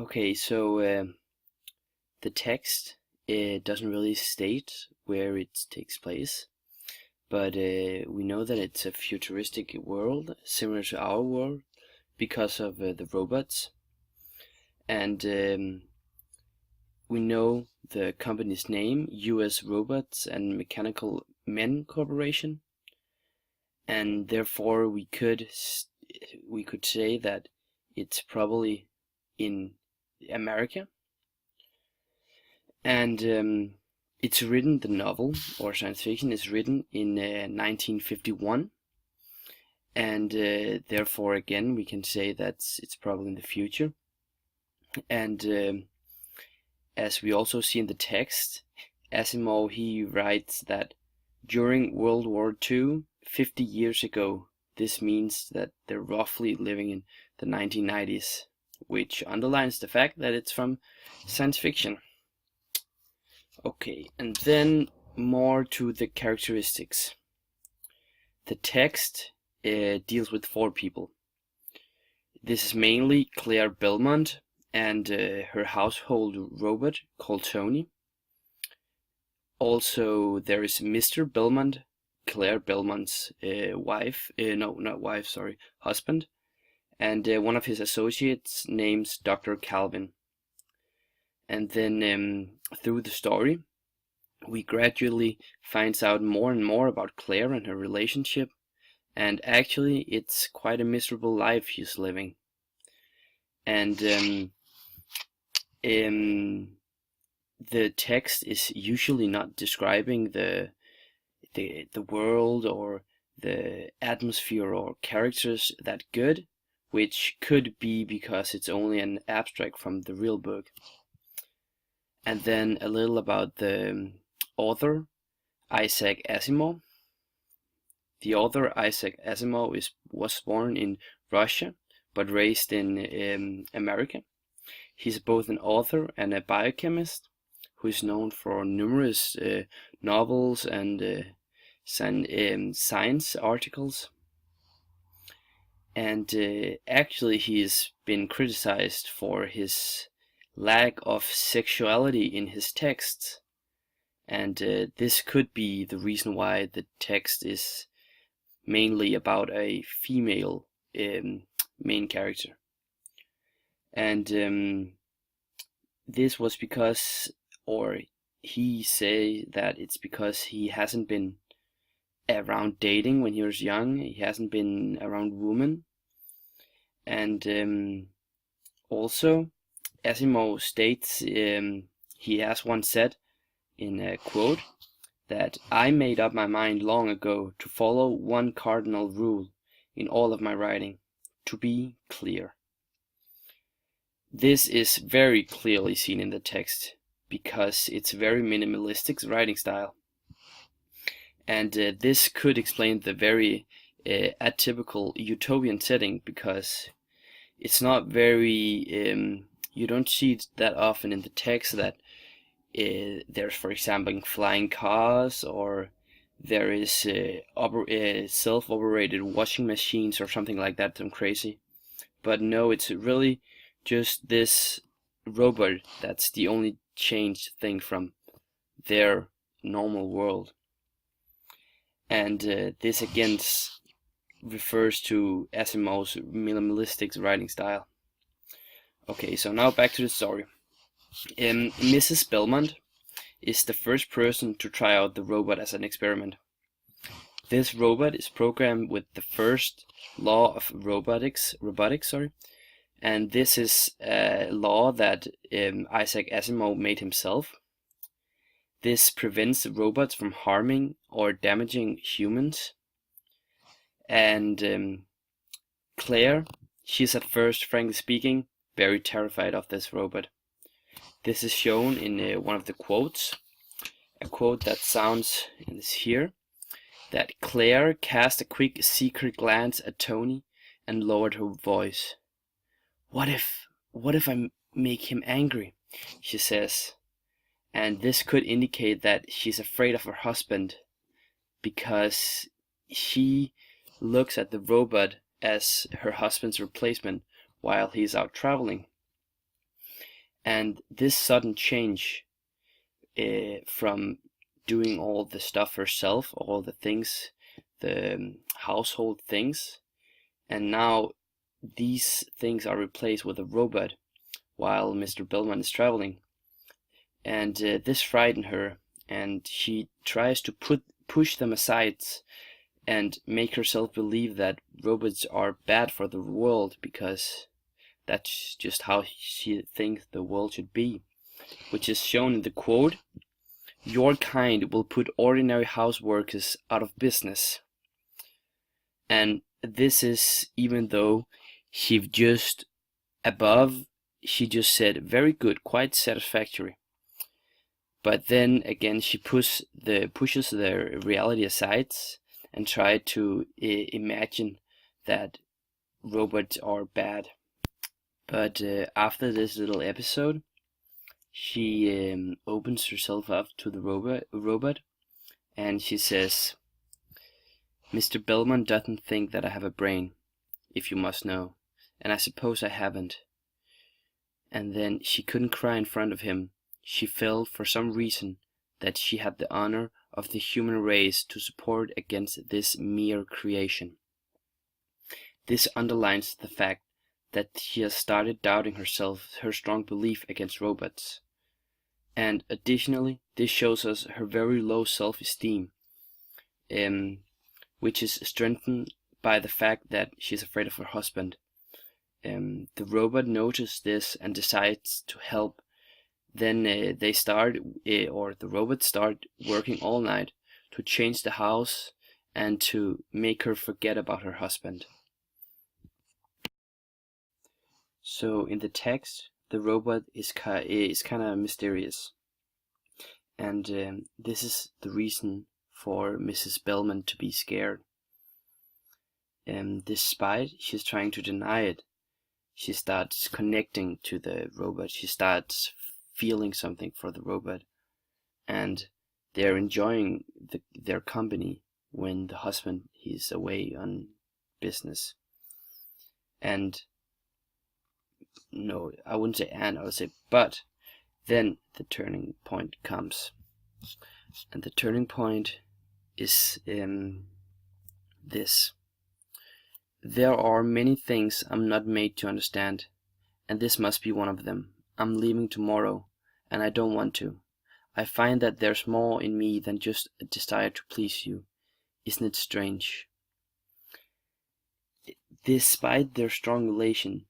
Okay, so the text doesn't really state where it takes place, but we know that it's a futuristic world similar to our world because of the robots, and we know the company's name, U.S. Robots and Mechanical Men Corporation, and therefore we could say that it's probably in America. And it's written, the novel or science fiction is written in 1951, and therefore again we can say that it's probably in the future. And as we also see in the text, Asimov, he writes that during World War II, 50 years ago, this means that they're roughly living in the 1990s, which underlines the fact that it's from science fiction. Okay, and then more to the characteristics. The text deals with four people. This is mainly Claire Belmont and her household robot called Tony. Also, there is Mr. Belmont, Claire Belmont's husband, and one of his associates named Dr. Calvin. And then through the story, we gradually finds out more and more about Claire and her relationship, and actually it's quite a miserable life she's living. And the text is usually not describing the world or the atmosphere or characters that good, which could be because it's only an abstract from the real book. And then a little about the author, Isaac Asimov. The author, Isaac Asimov, was born in Russia but raised in America. He's both an author and a biochemist who is known for numerous novels and science articles. And actually, he's been criticized for his lack of sexuality in his texts. And this could be the reason why the text is mainly about a female main character. And this was because, or he say that it's because he hasn't been around dating when he was young. He hasn't been around women. And also, Asimov states, he has once said in a quote, that I made up my mind long ago to follow one cardinal rule in all of my writing: to be clear. This is very clearly seen in the text because it's very minimalistic writing style. And this could explain the very atypical utopian setting, because it's not very, you don't see it that often in the text that there's, for example, flying cars, or there is self-operated washing machines or something like that, some crazy. But no, it's really just this robot that's the only changed thing from their normal world. And this again refers to Asimov's minimalistic writing style. Okay, so now back to the story. Mrs. Belmont is the first person to try out the robot as an experiment. This robot is programmed with the first law of robotics, and this is a law that Isaac Asimov made himself. This prevents robots from harming or damaging humans. And Claire, she's at first, frankly speaking, very terrified of this robot. This is shown in one of the quotes, a quote that sounds here, that Claire cast a quick secret glance at Tony and lowered her voice. What if I make him angry?" she says. And this could indicate that she's afraid of her husband, because she looks at the robot as her husband's replacement while he's out traveling. And this sudden change from doing all the stuff herself, all the things, the household things, and now these things are replaced with a robot while Mr. Bellman is traveling. And this frightened her, and she tries to push them aside and make herself believe that robots are bad for the world, because that's just how she thinks the world should be, which is shown in the quote, "Your kind will put ordinary houseworkers out of business." And this is even though she just she just said, "Very good, quite satisfactory." But then again, she pushes the reality aside and try to imagine that robots are bad. But after this little episode, she opens herself up to the robot, and she says, "Mr. Bellman doesn't think that I have a brain, if you must know, and I suppose I haven't." And then she couldn't cry in front of him. She felt for some reason that she had the honor of the human race to support against this mere creation. This underlines the fact that she has started doubting herself, her strong belief against robots. And additionally, this shows us her very low self-esteem, which is strengthened by the fact that she's afraid of her husband. The robot notices this and decides to help. Then the robots start working all night to change the house and to make her forget about her husband. So in the text, the robot is kind of mysterious, and this is the reason for Mrs. Bellman to be scared. Despite she's trying to deny it, she starts connecting to the robot. She starts feeling something for the robot, and they're enjoying their company when the husband is away on business. And no, I wouldn't say and, I would say but. Then the turning point comes, and the turning point is this: "There are many things I'm not made to understand, and this must be one of them. I'm leaving tomorrow, and I don't want to. I find that there's more in me than just a desire to please you. Isn't it strange?" Despite their strong relation,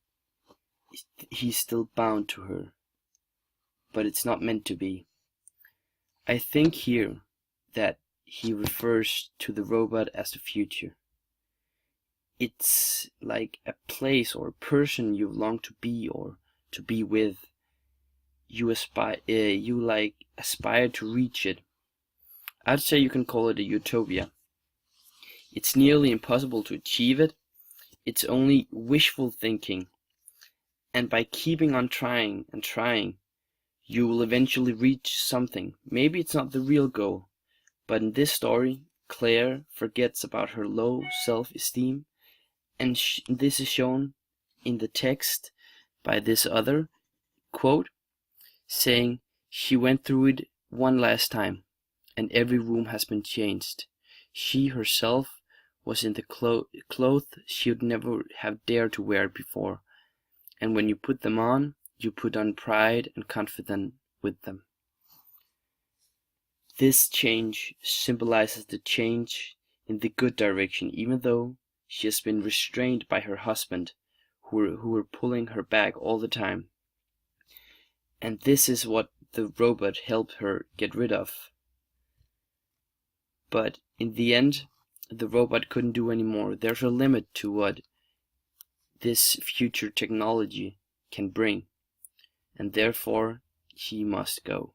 he's still bound to her, but it's not meant to be. I think here that he refers to the robot as the future. It's like a place or a person you long to be or to be with. You aspire to reach it. I'd say you can call it a utopia. It's nearly impossible to achieve it. It's only wishful thinking. And by keeping on trying and trying, you will eventually reach something. Maybe it's not the real goal, but in this story, Claire forgets about her low self-esteem, and this is shown in the text by this other quote, saying, "She went through it one last time, and every room has been changed. She herself was in the clothes she would never have dared to wear before, and when you put them on, you put on pride and confidence with them." This change symbolizes the change in the good direction, even though she has been restrained by her husband, who were pulling her back all the time. And this is what the robot helped her get rid of. But in the end, the robot couldn't do any more. There's a limit to what this future technology can bring, and therefore he must go.